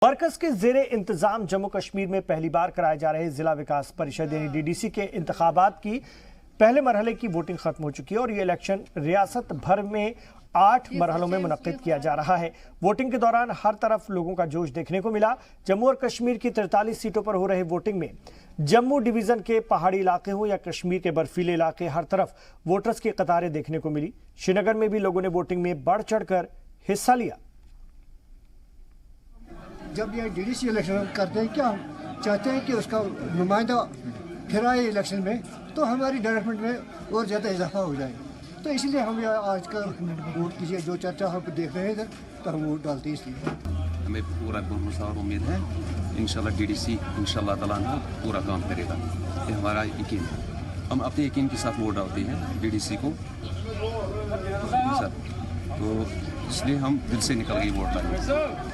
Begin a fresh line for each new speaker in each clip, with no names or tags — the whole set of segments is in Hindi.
मरकज के जेरे इंतजाम जम्मू कश्मीर में पहली बार कराए जा रहे जिला विकास परिषद यानी डीडीसी के इंतखाबात की पहले मरहले की वोटिंग खत्म हो चुकी है और ये इलेक्शन रियासत भर में 8 मरहलों में मुनक्किद किया जा रहा है। वोटिंग के दौरान हर तरफ लोगों का जोश देखने को मिला। जम्मू और कश्मीर की 43 सीटों पर हो रहे वोटिंग में जम्मू डिवीजन के पहाड़ी इलाके हों या कश्मीर के बर्फीले इलाके, हर तरफ वोटर्स की कतारें देखने को मिली। श्रीनगर में भी लोगों ने वोटिंग में बढ़ चढ़कर हिस्सा लिया।
जब ये डीडीसी इलेक्शन करते हैं, क्या चाहते हैं कि उसका नुमाइंदा फिर आए इलेक्शन में, तो हमारी डेवलपमेंट में और ज़्यादा इजाफा हो जाए। तो इसलिए हम आज का वोट कीजिए, जो चर्चा हम देख रहे हैं इधर, तो हम वोट डालते हैं। इसलिए
हमें पूरा भरोसा और उम्मीद है इंशाल्लाह डीडीसी इंशाल्लाह ताला पूरा काम करेगा। ये हमारा यकीन है। हम अपने यकीन के साथ वोट डालते हैं डीडीसी को सर, तो इसलिए हम दिल से निकल गए वोट डालने।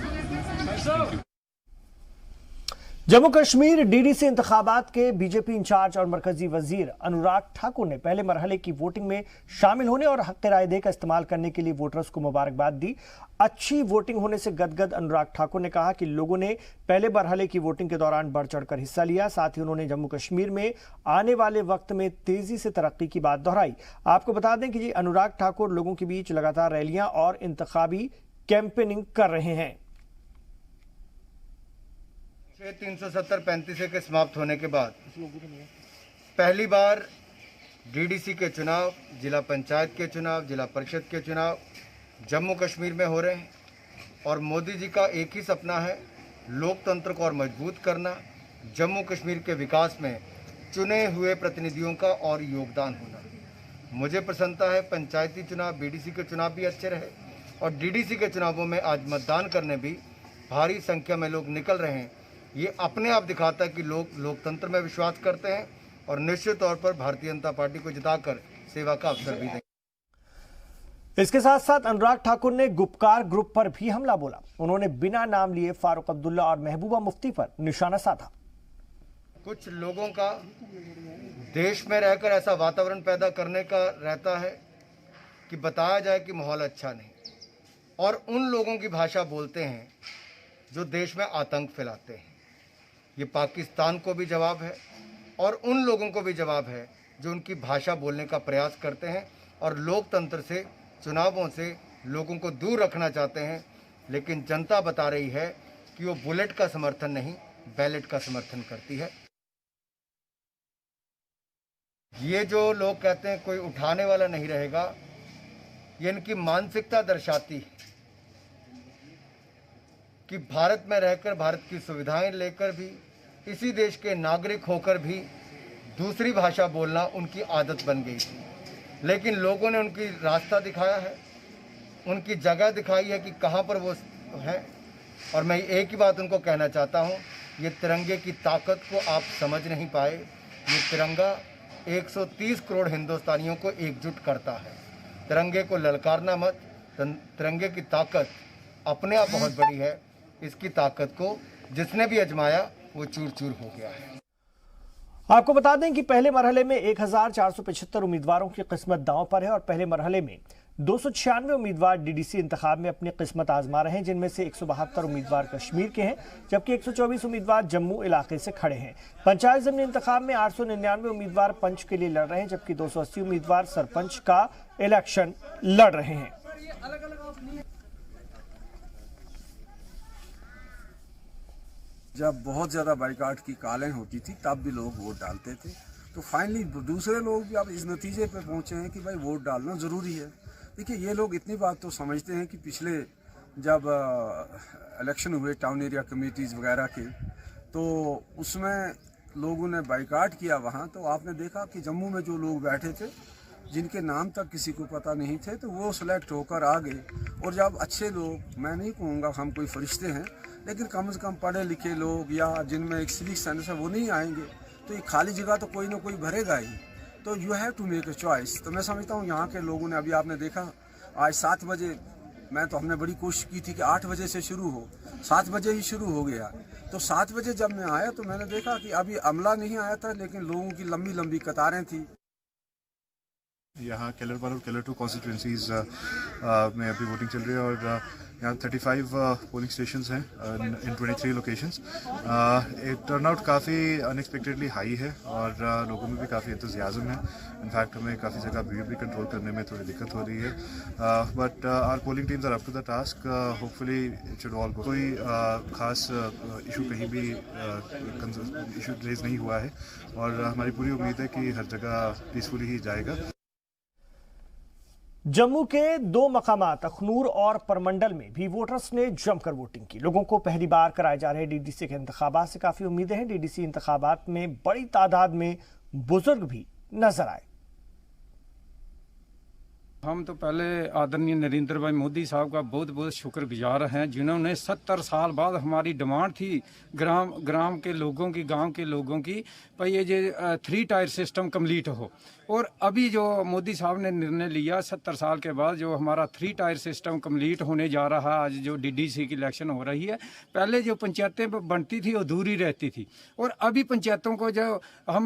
जम्मू कश्मीर डीडीसी इंतखाबात के बीजेपी इंचार्ज और मरकजी वजीर अनुराग ठाकुर ने पहले मरहले की वोटिंग में शामिल होने और हक राय दे का इस्तेमाल करने के लिए वोटर्स को मुबारकबाद दी। अच्छी वोटिंग होने से गदगद अनुराग ठाकुर ने कहा कि लोगों ने पहले मरहले की वोटिंग के दौरान बढ़ चढ़कर हिस्सा लिया। साथ ही उन्होंने जम्मू कश्मीर में आने वाले वक्त में तेजी से तरक्की की बात दोहराई। आपको बता दें कि जी अनुराग ठाकुर लोगों के बीच लगातार रैलियां और इंतखाबी कैंपेनिंग कर रहे हैं।
370-35 के समाप्त होने के बाद पहली बार डीडीसी के चुनाव, जिला पंचायत के चुनाव, जिला परिषद के चुनाव जम्मू कश्मीर में हो रहे हैं और मोदी जी का एक ही सपना है, लोकतंत्र को और मजबूत करना, जम्मू कश्मीर के विकास में चुने हुए प्रतिनिधियों का और योगदान होना। मुझे प्रसन्नता है पंचायती चुनाव, बीडीसी के चुनाव भी अच्छे रहे और डीडीसी के चुनावों में आज मतदान करने भी भारी संख्या में लोग निकल रहे हैं। ये अपने आप दिखाता है कि लोग लोकतंत्र में विश्वास करते हैं और निश्चित तौर पर भारतीय जनता पार्टी को जिताकर सेवा का अवसर भी देंगे।
इसके साथ साथ अनुराग ठाकुर ने गुपकार ग्रुप पर भी हमला बोला। उन्होंने बिना नाम लिए फारूक अब्दुल्ला और महबूबा मुफ्ती पर निशाना साधा।
कुछ लोगों का देश में रहकर ऐसा वातावरण पैदा करने का रहता है कि बताया जाए कि माहौल अच्छा नहीं, और उन लोगों की भाषा बोलते हैं जो देश में आतंक फैलाते हैं। ये पाकिस्तान को भी जवाब है और उन लोगों को भी जवाब है जो उनकी भाषा बोलने का प्रयास करते हैं और लोकतंत्र से, चुनावों से लोगों को दूर रखना चाहते हैं। लेकिन जनता बता रही है कि वो बुलेट का समर्थन नहीं, बैलेट का समर्थन करती है। ये जो लोग कहते हैं कोई उठाने वाला नहीं रहेगा, ये इनकी मानसिकता दर्शाती है कि भारत में रहकर, भारत की सुविधाएं लेकर भी, इसी देश के नागरिक होकर भी दूसरी भाषा बोलना उनकी आदत बन गई थी। लेकिन लोगों ने उनकी रास्ता दिखाया है, उनकी जगह दिखाई है कि कहाँ पर वो हैं। और मैं एक ही बात उनको कहना चाहता हूँ, ये तिरंगे की ताकत को आप समझ नहीं पाए। ये तिरंगा 130 करोड़ हिंदुस्तानियों को एकजुट करता है। तिरंगे को ललकारना मत। तिरंगे की ताकत अपने आप बहुत बड़ी है। इसकी ताकत को जिसने भी आजमाया वो चूर चूर हो गया है।
आपको बता दें कि पहले मरहले में 1475 उम्मीदवारों की किस्मत दांव पर है और पहले मरहले में 296 उम्मीदवार डीडीसी इंतखाब में अपनी किस्मत आजमा रहे हैं, जिनमें से 172 उम्मीदवार कश्मीर के हैं जबकि 124 उम्मीदवार जम्मू इलाके से खड़े हैं। पंचायत ज़मीनी इंतखाब में 899 उम्मीदवार पंच के लिए लड़ रहे हैं जबकि 280 उम्मीदवार सरपंच का इलेक्शन लड़ रहे हैं।
जब बहुत ज़्यादा बाइकाट की कालें होती थी तब भी लोग वोट डालते थे, तो फाइनली दूसरे लोग भी अब इस नतीजे पे पहुंचे हैं कि भाई वोट डालना ज़रूरी है। देखिए, ये लोग इतनी बात तो समझते हैं कि पिछले जब इलेक्शन हुए टाउन एरिया कमेटीज़ वगैरह के, तो उसमें लोगों ने बाइकाट किया वहाँ, तो आपने देखा कि जम्मू में जो लोग बैठे थे जिनके नाम तक किसी को पता नहीं थे, तो वो सिलेक्ट होकर आ गए। और जब अच्छे लोग, मैं नहीं कहूँगा हम कोई फरिश्ते हैं, लेकिन कम से कम पढ़े लिखे लोग या जिनमें एक सिविक सेंस है वो नहीं आएंगे, तो ये खाली जगह तो कोई ना कोई भरेगा ही। तो you have to make a choice. तो मैं समझता हूँ यहाँ के लोगों ने, अभी आपने देखा आज 7 बजे, हमने बड़ी कोशिश की थी कि 8 बजे से शुरू हो, 7 बजे ही शुरू हो गया। तो 7 बजे जब मैं आया तो मैंने देखा कि अभी अमला नहीं आया था, लेकिन लोगों की लंबी लंबी कतारें थी।
यहाँ केलर 1 और केलर 2 कॉन्स्टिट्यूंसीज में अभी वोटिंग चल रही है और यहाँ 35 पोलिंग स्टेशंस हैं इन 23 लोकेशंस। टर्नआउट काफ़ी अनएक्सपेक्टेडली हाई है और लोगों में भी काफ़ी एंथुसियाज्म है। इनफैक्ट हमें काफ़ी जगह भीड़ भी कंट्रोल करने में थोड़ी दिक्कत हो रही है, but our polling teams are up to the task. Hopefully it should all go. कोई खास इशू कहीं भी इशू रेज नहीं हुआ है और हमारी पूरी उम्मीद है कि हर जगह पीसफुली ही जाएगा।
जम्मू के 2 मकामात अखनूर और परमंडल में भी वोटर्स ने जमकर वोटिंग की। लोगों को पहली बार कराए जा रहे डीडीसी के इंतखाबात से काफी उम्मीदें हैं। डीडीसी इंतखाबात में बड़ी तादाद में बुजुर्ग भी नजर आए।
हम तो पहले आदरणीय नरेंद्र भाई मोदी साहब का बहुत बहुत शुक्रगुजार हैं, जिन्होंने 70 साल बाद हमारी डिमांड थी ग्राम के लोगों की, गांव के लोगों की, भाई ये जो 3 टायर सिस्टम कंप्लीट हो। और अभी जो मोदी साहब ने निर्णय लिया 70 साल के बाद जो हमारा 3 टायर सिस्टम कंप्लीट होने जा रहा है, आज जो डीडीसी की इलेक्शन हो रही है, पहले जो पंचायतें बनती थी वो अधूरी रहती थी और अभी पंचायतों को जो हम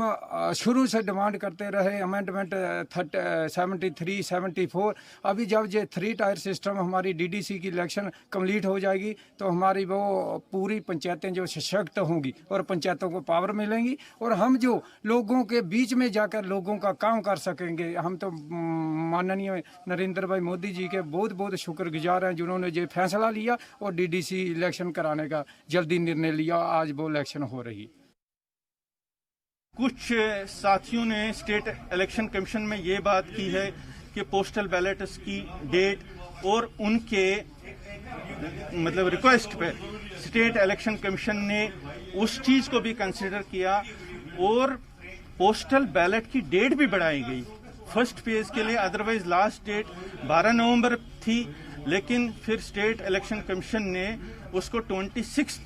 शुरू से डिमांड करते रहे अमेंडमेंट 73, 74, अभी जब ये 3 टायर सिस्टम हमारी डीडीसी की इलेक्शन कंप्लीट हो जाएगी तो हमारी वो पूरी पंचायतें जो सशक्त होंगी और पंचायतों को पावर मिलेंगी और हम जो लोगों के बीच में जाकर लोगों का काम कर सकेंगे। हम तो माननीय नरेंद्र भाई मोदी जी के बहुत बहुत शुक्रगुजार हैं, जिन्होंने ये फैसला लिया और डीडीसी इलेक्शन कराने का जल्दी निर्णय लिया। आज वो इलेक्शन हो रही।
कुछ साथियों ने स्टेट इलेक्शन कमीशन में ये बात की है कि पोस्टल बैलेट्स की डेट और उनके मतलब रिक्वेस्ट पे स्टेट इलेक्शन कमीशन ने उस चीज को भी कंसिडर किया और पोस्टल बैलेट की डेट भी बढ़ाई गई फर्स्ट फेज के लिए। अदरवाइज लास्ट डेट 12 नवंबर थी, लेकिन फिर स्टेट इलेक्शन कमीशन ने उसको 26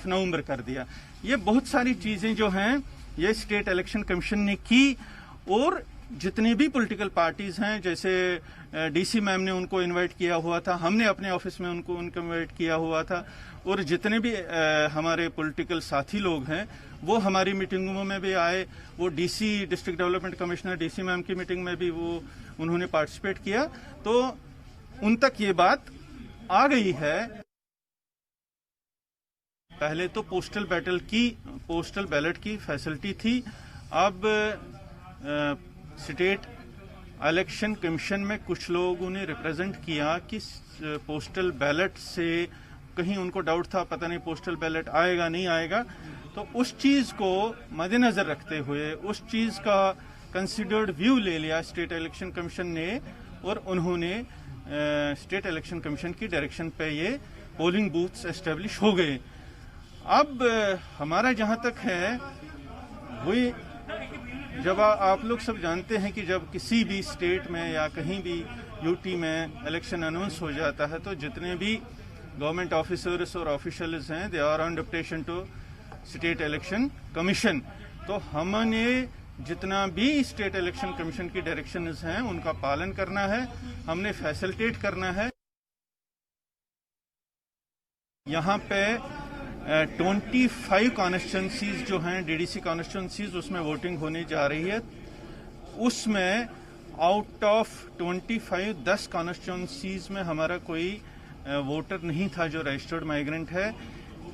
नवंबर कर दिया। ये बहुत सारी चीजें जो हैं ये स्टेट इलेक्शन कमीशन ने की और जितनी भी पॉलिटिकल पार्टीज हैं, जैसे डीसी मैम ने उनको इनवाइट किया हुआ था, हमने अपने ऑफिस में उनको इनवाइट किया हुआ था और जितने भी हमारे पॉलिटिकल साथी लोग हैं वो हमारी मीटिंगों में भी आए। वो DC district development commissioner DC ma'am की मीटिंग में भी उन्होंने पार्टिसिपेट किया, तो उन तक ये बात आ गई है। पहले तो पोस्टल बैलेट की फैसिलिटी थी, अब स्टेट इलेक्शन कमीशन में कुछ लोगों ने रिप्रेजेंट किया कि पोस्टल बैलेट से कहीं उनको डाउट था, पता नहीं पोस्टल बैलेट आएगा नहीं आएगा, तो उस चीज को मद्देनजर रखते हुए उस चीज का कंसिडर्ड व्यू ले लिया स्टेट इलेक्शन कमीशन ने और उन्होंने स्टेट इलेक्शन कमीशन की डायरेक्शन पे ये पोलिंग बूथ्स एस्टेब्लिश हो गए। अब हमारा जहां तक है वही, जब आप लोग सब जानते हैं कि जब किसी भी स्टेट में या कहीं भी यूटी में इलेक्शन अनाउंस हो जाता है तो जितने भी गवर्नमेंट ऑफिसर्स और ऑफिशियल्स हैं they are on deputation to state election commission. तो हमने जितना भी स्टेट इलेक्शन कमीशन की डायरेक्शंस हैं उनका पालन करना है, हमने फैसिलिटेट करना है। यहाँ पे 25 कॉन्स्टिट्यूंसीज जो हैं डीडीसी कॉन्स्टिट्यूंसीज उसमें वोटिंग होने जा रही है। उसमें आउट ऑफ 25 10 कॉन्स्टिट्यूंसीज में हमारा कोई वोटर नहीं था जो रजिस्टर्ड माइग्रेंट है,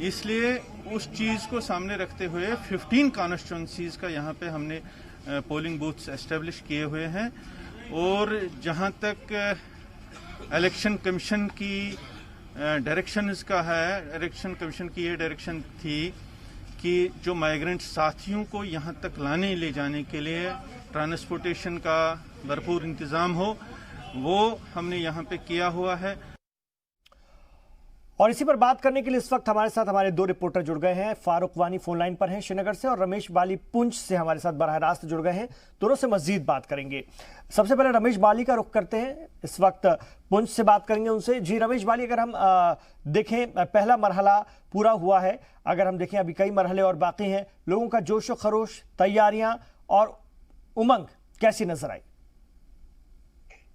इसलिए उस चीज़ को सामने रखते हुए 15 कॉन्स्टिट्यूंसीज का यहाँ पे हमने पोलिंग बूथ्स एस्टेब्लिश किए हुए हैं। और जहाँ तक इलेक्शन कमीशन की डायरेक्शन इसका है, इलेक्शन कमीशन की ये डायरेक्शन थी कि जो माइग्रेंट साथियों को यहाँ तक लाने ले जाने के लिए ट्रांसपोर्टेशन का भरपूर इंतज़ाम हो, वो हमने यहाँ पे किया हुआ है।
और इसी पर बात करने के लिए इस वक्त हमारे साथ हमारे 2 रिपोर्टर जुड़ गए हैं। फारूक वानी फोन लाइन पर हैं श्रीनगर से और रमेश बाली पुंछ से हमारे साथ बराह रास्त जुड़ गए हैं। दोनों से मजीद बात करेंगे। सबसे पहले रमेश बाली का रुख करते हैं, इस वक्त पुंछ से बात करेंगे उनसे। जी रमेश बाली, अगर हम देखें पहला मरहला पूरा हुआ है, अगर हम देखें अभी कई मरहले और बाकी हैं, लोगों का जोश व खरोश, तैयारियां और उमंग कैसी नजर आई?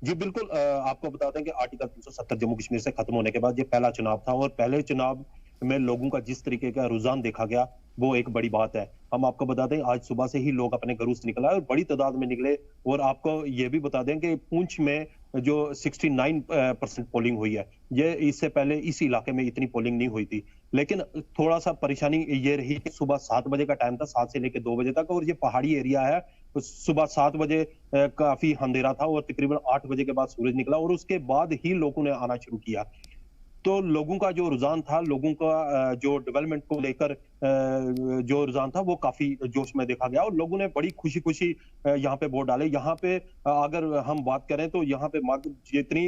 जी बिल्कुल, आपको बता दें कि आर्टिकल 370 जम्मू कश्मीर से खत्म होने के बाद ये पहला चुनाव था और पहले चुनाव में लोगों का जिस तरीके का रुझान देखा गया वो एक बड़ी बात है। हम आपको बता दें आज सुबह से ही लोग अपने घरों से निकल आए और बड़ी तादाद में निकले। और आपको ये भी बता दें कि पुंछ में जो 69% पोलिंग हुई है ये इससे पहले इस इलाके में इतनी पोलिंग नहीं हुई थी। लेकिन थोड़ा सा परेशानी ये रही कि सुबह 7 बजे का टाइम था, 7 से लेकर 2 बजे तक, और ये पहाड़ी एरिया है, तो सुबह 7 बजे काफी अंधेरा था और तकरीबन 8 बजे के बाद सूरज निकला और उसके बाद ही लोगों ने आना शुरू किया। तो लोगों का जो रुझान था, लोगों का जो डेवलपमेंट को लेकर जो रुझान था वो काफी जोश में देखा गया और लोगों ने बड़ी खुशी खुशी यहाँ पे वोट डाले। यहाँ पे अगर हम बात करें तो यहाँ पे जितनी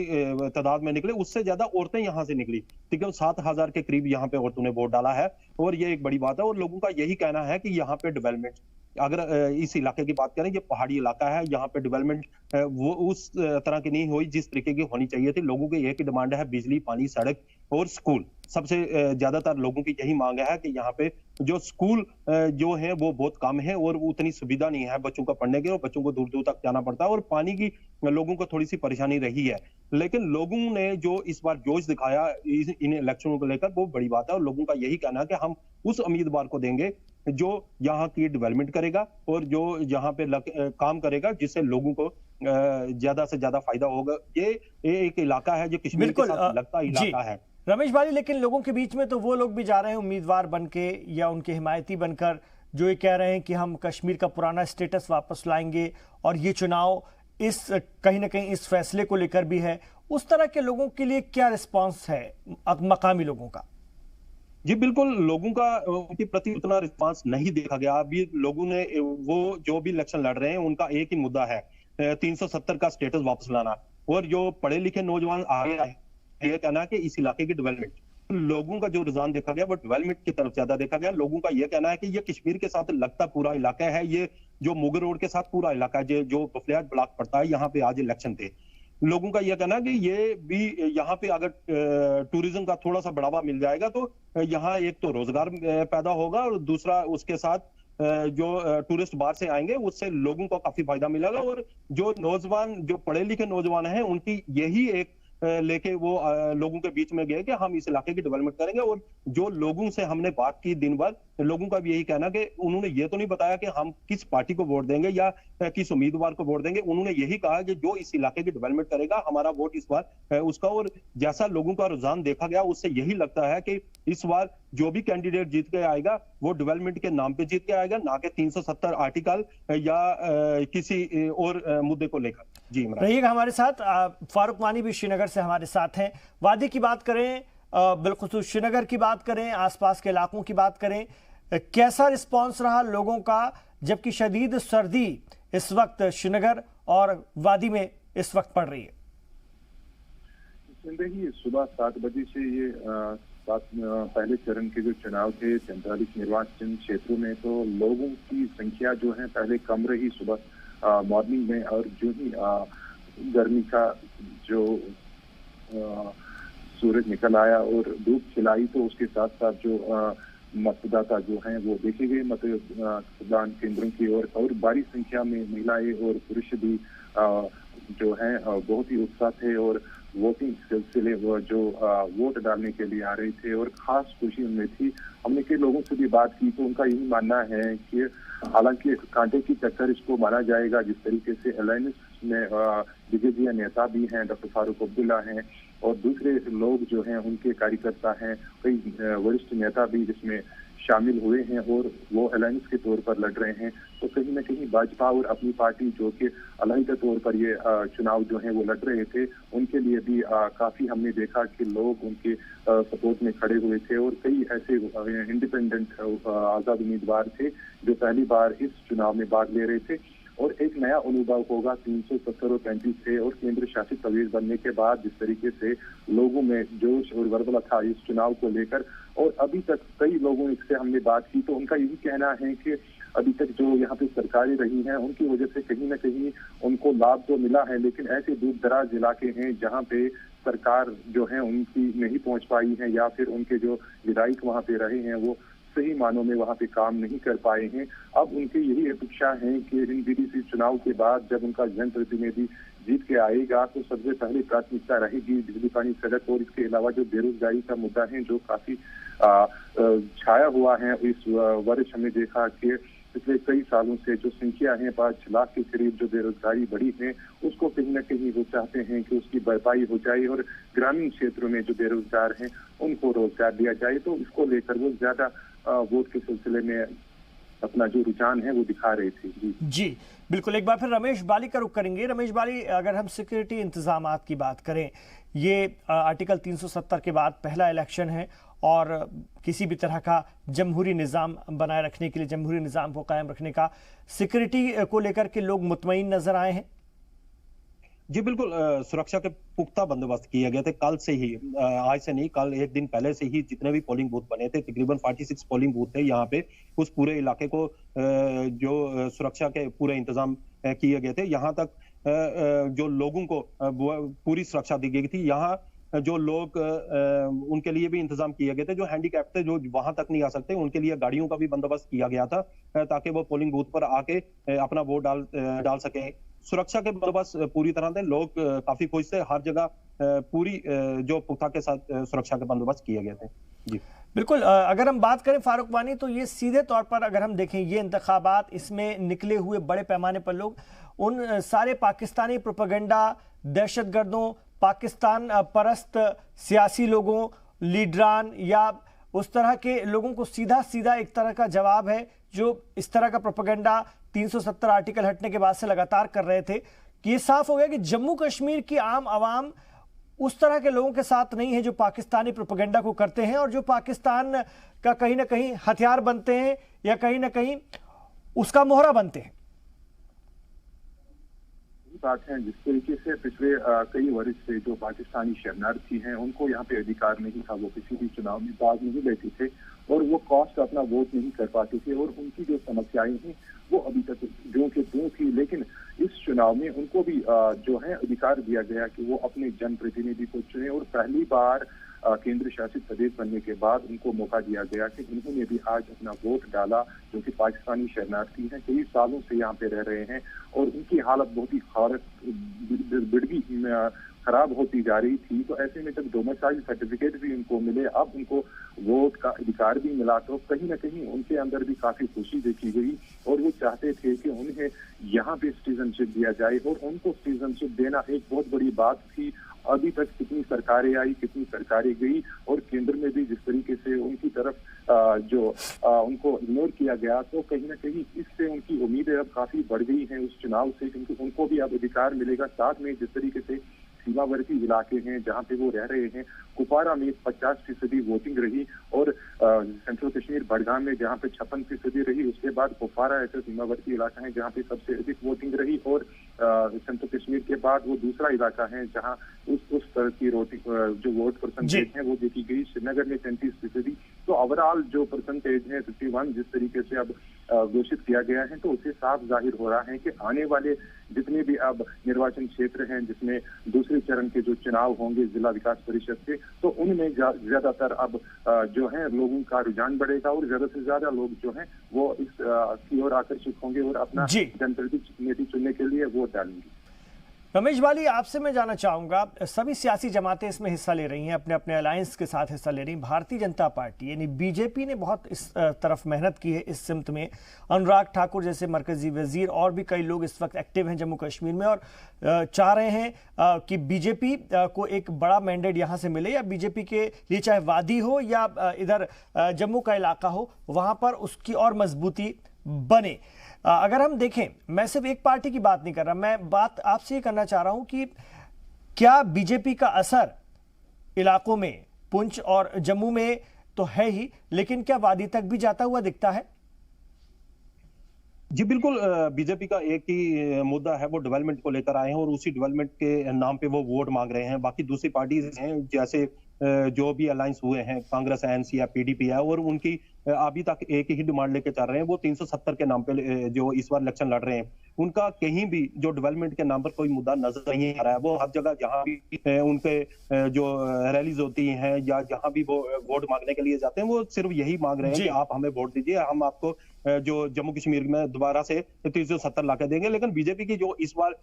तादाद में निकले उससे ज्यादा औरतें यहाँ से निकली, तकरीबन 7,000 के करीब यहाँ पे औरतों ने वोट डाला है और ये एक बड़ी बात है। और लोगों का यही कहना है कि यहाँ पे डेवलपमेंट, अगर इस इलाके की बात करें, ये पहाड़ी इलाका है, यहाँ पे डेवलपमेंट वो उस तरह की नहीं हुई जिस तरीके की होनी चाहिए थी। लोगों की एक ही डिमांड है, बिजली, पानी, सड़क और स्कूल। सबसे ज्यादातर लोगों की यही मांग है कि यहाँ पे जो स्कूल जो है वो बहुत कम है और उतनी सुविधा नहीं है बच्चों का पढ़ने की, और बच्चों को दूर दूर तक जाना पड़ता है और पानी की लोगों को थोड़ी सी परेशानी रही है। लेकिन लोगों ने जो इस बार जोश दिखाया इन इलेक्शनों को लेकर वो बड़ी बात है और लोगों का यही कहना है कि हम उस उम्मीदवार को देंगे जो यहाँ की डेवलपमेंट करेगा और जो यहाँ पे काम करेगा जिससे लोगों को ज्यादा से ज्यादा फायदा होगा। ये एक इलाका है जो कश्मीर के साथ लगता इलाका है।
रमेश भाई, लेकिन लोगों के बीच में तो वो लोग भी जा रहे हैं उम्मीदवार बनके या उनके हिमायती बनकर, जो ये कह रहे हैं कि हम कश्मीर का पुराना स्टेटस वापस लाएंगे और ये चुनाव इस कहीं ना कहीं इस फैसले को लेकर भी है। उस तरह के लोगों के लिए क्या रिस्पॉन्स है मकामी लोगों का?
जी बिल्कुल, लोगों का उनके प्रति उतना रिस्पांस नहीं देखा गया। अभी लोगों ने वो जो भी इलेक्शन लड़ रहे हैं उनका एक ही मुद्दा है, 370 का स्टेटस वापस लाना। और जो पढ़े लिखे नौजवान आगे आए ये कहना है कि इस इलाके की डेवलपमेंट, लोगों का जो रुझान देखा गया वो डेवलपमेंट की तरफ ज्यादा देखा गया। लोगों का ये कहना है कि ये कश्मीर के साथ लगता पूरा इलाका है, ये जो मुगल रोड के साथ पूरा इलाका है, जो बफलियाज ब्लॉक पड़ता है, यहाँ पे आज इलेक्शन थे। लोगों का यह कहना है कि ये भी यहाँ पे अगर टूरिज्म का थोड़ा सा बढ़ावा मिल जाएगा तो यहाँ एक तो रोजगार पैदा होगा और दूसरा उसके साथ जो टूरिस्ट बाहर से आएंगे उससे लोगों को काफी फायदा मिलेगा। और जो नौजवान, जो पढ़े लिखे नौजवान हैं, उनकी यही एक लेके वो लोगों के बीच में गए कि हम इस इलाके की डेवलपमेंट करेंगे। और जो लोगों से हमने बात की दिन भर, लोगों का भी यही कहना कि उन्होंने ये तो नहीं बताया कि हम किस पार्टी को वोट देंगे या किस उम्मीदवार को वोट देंगे। उन्होंने यही कहा कि जो इस इलाके की डेवलपमेंट करेगा हमारा वोट इस बार उसका। और जैसा लोगों का रुझान देखा गया उससे यही लगता है कि इस बार जो भी कैंडिडेट जीत के आएगा वो डेवलपमेंट के नाम पे जीत के आएगा, ना कि 370 आर्टिकल या किसी और मुद्दे को लेकर। जी
रहिएगा हमारे साथ। फारूक वानी भी श्रीनगर से हमारे साथ हैं। वादी की बात करें, बिलखुसूस श्रीनगर की बात करें, आसपास के इलाकों की बात करें, कैसा रिस्पांस रहा लोगों का, जबकि शदीद सर्दी इस वक्त श्रीनगर और वादी में इस वक्त पड़ रही है?
देखिए, सुबह 7 बजे से ये पहले चरण के जो चुनाव थे 45 निर्वाचन क्षेत्रों में, तो लोगों की संख्या जो है पहले कम रही सुबह मॉर्निंग में, और जो ही गर्मी का जो सूरज निकल आया और धूप खिलाई तो उसके साथ साथ जो मतदाता जो हैं वो देखे गए मतदान केंद्रों की ओर, और बड़ी संख्या में महिलाएं और पुरुष भी जो हैं बहुत ही उत्साह थे और वोटिंग सिलसिले जो वोट डालने के लिए आ रहे थे और खास खुशी उनमें थी। हमने कई लोगों से भी बात की तो उनका यही मानना है कि हालांकि कांटे की टक्कर इसको माना जाएगा, जिस तरीके से अलायंस में दिग्गज नेता भी हैं, डॉक्टर फारूक अब्दुल्ला हैं और दूसरे लोग जो हैं उनके कार्यकर्ता हैं, कई वरिष्ठ नेता भी जिसमें शामिल हुए हैं और वो अलायंस के तौर पर लड़ रहे हैं। तो कहीं ना कहीं भाजपा और अपनी पार्टी जो कि अलग तौर पर ये चुनाव जो है वो लड़ रहे थे, उनके लिए भी काफी हमने देखा कि लोग उनके सपोर्ट में खड़े हुए थे और कई ऐसे इंडिपेंडेंट आजाद उम्मीदवार थे जो पहली बार इस चुनाव में भाग ले रहे थे। और एक नया अनुभव होगा 370 और 35 से और केंद्र शासित प्रदेश बनने के बाद जिस तरीके से लोगों में जोश और वर्बला था इस चुनाव को लेकर। और अभी तक कई लोगों से हमने बात की तो उनका यही कहना है कि अभी तक जो यहाँ पे सरकारें रही हैं उनकी वजह से कहीं ना कहीं उनको लाभ तो मिला है, लेकिन ऐसे दूर दराज इलाके हैं जहाँ पे सरकार जो है उनकी नहीं पहुंच पाई है या फिर उनके जो विधायक वहाँ पे रहे हैं वो सही मानों में वहाँ पे काम नहीं कर पाए हैं। अब उनकी यही अपेक्षा है कि इन डीडीसी चुनाव के बाद जब उनका जनप्रतिनिधि जीत के आएगा तो सबसे पहले प्राथमिकता रहेगी बिजली, पानी, सड़क और इसके अलावा जो बेरोजगारी का मुद्दा है जो काफी छाया हुआ है इस वर्ष। हमने देखा कि पिछले कई सालों से जो संख्या है 5 लाख के करीब जो बेरोजगारी बढ़ी है, उसको कहीं ना कहीं वो चाहते हैं कि उसकी भरपाई हो जाए और ग्रामीण क्षेत्रों में जो बेरोजगार हैं उनको रोजगार दिया जाए। तो इसको लेकर वो ज्यादा वोट के सिलसिले में अपना जो रुझान है वो दिखा रहे थे।
जी बिल्कुल। एक बार फिर रमेश बाली का रुख करेंगे। रमेश बाली, अगर हम सिक्योरिटी इंतजामात की बात करें, ये आर्टिकल 370 के बाद पहला इलेक्शन है और किसी भी तरह का जमहूरी निज़ाम बनाए रखने के लिए, जमहूरी निज़ाम को कायम रखने का सिक्योरिटी को लेकर के लोग मुतमईन नजर आए हैं।
जी बिल्कुल, सुरक्षा के पुख्ता बंदोबस्त किए गए थे कल से ही, आज से नहीं, कल एक दिन पहले से ही जितने भी पोलिंग बूथ बने थे, तकरीबन 46 पोलिंग बूथ थे यहाँ पे, उस पूरे इलाके को जो सुरक्षा के पूरे इंतजाम किए गए थे। यहाँ तक जो लोगों को पूरी सुरक्षा दी गई थी। यहाँ जो लोग उनके लिए भी इंतजाम किए गए थे, जो हैंडीकैप थे, जो वहां तक नहीं आ सकते, उनके लिए गाड़ियों का भी बंदोबस्त किया गया था ताकि वो पोलिंग बूथ पर आके अपना वोट डाल सके। सुरक्षा के बंदोबस्त पूरी तरह से लोग काफी खुश थे। हर जगह पूरी जो पुख्ता के साथ सुरक्षा के बंदोबस्त किए गए थे। जी
बिल्कुल। अगर हम बात करें फारूक वानी, तो ये सीधे तौर पर अगर हम देखें ये इंतखाबात, इसमें निकले हुए बड़े पैमाने पर लोग उन सारे पाकिस्तानी प्रोपेगेंडा, दहशतगर्दों, पाकिस्तान परस्त सियासी लोगों, लीडरान या उस तरह के लोगों को सीधा सीधा एक तरह का जवाब है जो इस तरह का प्रोपेगेंडा 370 आर्टिकल हटने के बाद से लगातार कर रहे थे, कि ये साफ हो गया कि जम्मू कश्मीर की आम आवाम उस तरह के लोगों के साथ नहीं है जो पाकिस्तानी प्रोपेगेंडा को करते हैं और जो पाकिस्तान का कहीं ना कहीं हथियार बनते हैं या कहीं ना कहीं उसका मोहरा बनते हैं।
बात है जिस तरीके से पिछले कई वर्ष से जो पाकिस्तानी शरणार्थी हैं उनको यहाँ पे अधिकार नहीं था, वो किसी भी चुनाव में भाग नहीं लेते थे और वो कॉस्ट अपना वोट नहीं कर पाते थे और उनकी जो समस्याएं हैं वो अभी तक जो के त्यों थी। लेकिन इस चुनाव में उनको भी जो है अधिकार दिया गया कि वो अपने जनप्रतिनिधि को चुने और पहली बार केंद्र शासित प्रदेश बनने के बाद उनको मौका दिया गया कि उन्होंने भी आज अपना वोट डाला, जो कि पाकिस्तानी शरणार्थी हैं, कई सालों से यहाँ पे रह रहे हैं और उनकी हालत बहुत ही खराब होती जा रही थी। तो ऐसे में जब डोमिसाइल सर्टिफिकेट भी उनको मिले, अब उनको वोट का अधिकार भी मिला, तो कहीं ना कहीं उनके अंदर भी काफी खुशी देखी गई और वो चाहते थे कि उन्हें यहाँ पे सिटीजनशिप दिया जाए और उनको सिटीजनशिप देना एक बहुत बड़ी बात थी। अभी तक कितनी सरकारें आई, कितनी सरकारें गई और केंद्र में भी जिस तरीके से उनकी तरफ उनको इग्नोर किया गया, तो कहीं ना कहीं इससे उनकी उम्मीदें अब काफी बढ़ गई हैं उस चुनाव से, क्योंकि उनको भी अब अधिकार मिलेगा। साथ में जिस तरीके से सीमावर्ती इलाके हैं जहाँ पे वो रह रहे हैं, कुपवारा में 50% वोटिंग रही और सेंट्रल कश्मीर बड़गाम में जहाँ पे 56% रही, उसके बाद कुपवारा ऐसा सीमावर्ती इलाका है जहाँ पे सबसे अधिक वोटिंग रही और सेंट्रल कश्मीर के बाद वो दूसरा इलाका है जहाँ उस तरह की जो वोट परसेंटेज है वो देखी गई। श्रीनगर में 33%। तो ओवरऑल जो परसेंटेज है 51 जिस तरीके से अब घोषित किया गया है, तो उससे साफ जाहिर हो रहा है कि आने वाले जितने भी अब निर्वाचन क्षेत्र हैं जिसमें दूसरे चरण के जो चुनाव होंगे जिला विकास परिषद के, तो उनमें ज्यादातर अब जो है लोगों का रुझान बढ़ेगा और ज्यादा से ज्यादा लोग जो हैं वो इस की ओर आकर्षित होंगे और अपना जनप्रतिनिधि चुनने के लिए वोट डालेंगे।
रमेश बाली, आपसे मैं जानना चाहूंगा, सभी सियासी जमातें इसमें हिस्सा ले रही हैं, अपने अपने अलायंस के साथ हिस्सा ले रही हैं। भारतीय जनता पार्टी यानी बीजेपी ने बहुत इस तरफ मेहनत की है इस सिमत में। अनुराग ठाकुर जैसे मरकजी वजीर और भी कई लोग इस वक्त एक्टिव हैं जम्मू कश्मीर में और चाह रहे हैं कि बीजेपी को एक बड़ा मैंडेट यहाँ से मिले, या बीजेपी के लिए चाहे वादी हो या इधर जम्मू का इलाका हो, वहाँ पर उसकी और मजबूती बने। अगर हम देखें, मैं सिर्फ एक पार्टी की बात नहीं कर रहा, मैं बात आपसे ये करना चाह रहा हूं कि क्या बीजेपी का असर इलाकों में, पुंछ और जम्मू में तो है ही, लेकिन क्या वादी तक भी जाता हुआ दिखता है?
जी बिल्कुल, बीजेपी का एक ही मुद्दा है, वो डेवलपमेंट को लेकर आए हैं और उसी डेवलपमेंट के नाम पे वो वोट मांग रहे हैं। बाकी दूसरी पार्टीज हैं जैसे जो भी अलायंस हुए हैं, कांग्रेस, एनसी या पीडीपी है, और उनकी अभी तक एक ही डिमांड लेके चल रहे हैं, वो 370 के नाम पे जो इस बार इलेक्शन लड़ रहे हैं। उनका कहीं भी जो डेवलपमेंट के नाम पर कोई मुद्दा नजर नहीं आ रहा है। वो हर जगह जहां भी उनके जो रैलीज होती हैं या जहां भी वो वोट मांगने के लिए जाते हैं, वो सिर्फ यही मांग रहे हैं कि आप हमें वोट दीजिए, हम आपको जो जम्मू कश्मीर में दोबारा से 370 लाके देंगे। लेकिन बीजेपी की जो इस बार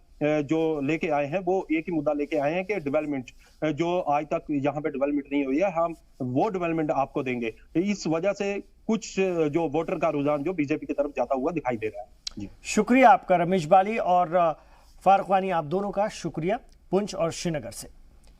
जो लेके आए हैं वो एक ही मुद्दा लेके आए हैं कि डेवलपमेंट, जो आज तक यहाँ पे डेवलपमेंट नहीं हुई है, हम वो डेवलपमेंट आपको देंगे। इस वजह से कुछ जो वोटर का रुझान जो बीजेपी की तरफ जाता हुआ दिखाई दे रहा है। जी
शुक्रिया आपका रमेश बाली और फारूक वानी, आप दोनों का शुक्रिया पुंछ और श्रीनगर से।